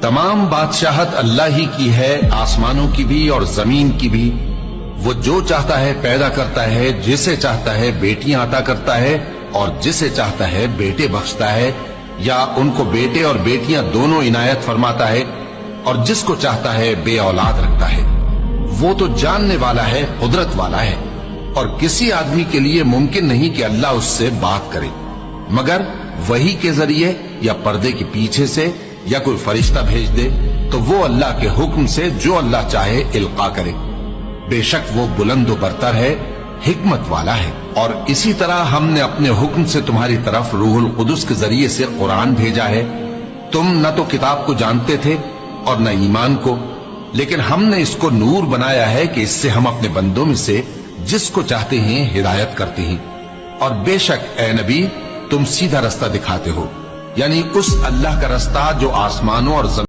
تمام بادشاہت اللہ ہی کی ہے، آسمانوں کی بھی اور زمین کی بھی۔ وہ جو چاہتا ہے پیدا کرتا ہے، جسے چاہتا ہے بیٹیاں عطا کرتا ہے اور جسے چاہتا ہے بیٹے بخشتا ہے، یا ان کو بیٹے اور بیٹیاں دونوں عنایت فرماتا ہے، اور جس کو چاہتا ہے بے اولاد رکھتا ہے۔ وہ تو جاننے والا ہے، قدرت والا ہے، اور کسی آدمی کے لیے ممکن نہیں کہ اللہ اس سے بات کرے مگر وحی کے ذریعے یا پردے کے پیچھے سے، یا کوئی فرشتہ بھیج دے تو وہ اللہ کے حکم سے جو اللہ چاہے القا کرے۔ بے شک وہ بلند و برتر ہے، حکمت والا ہے۔ اور اسی طرح ہم نے اپنے حکم سے تمہاری طرف روح القدس کے ذریعے سے قرآن بھیجا ہے۔ تم نہ تو کتاب کو جانتے تھے اور نہ ایمان کو، لیکن ہم نے اس کو نور بنایا ہے کہ اس سے ہم اپنے بندوں میں سے جس کو چاہتے ہیں ہدایت کرتے ہیں۔ اور بے شک اے نبی تم سیدھا رستہ دکھاتے ہو، یعنی اس اللہ کا رستہ جو آسمانوں اور زمین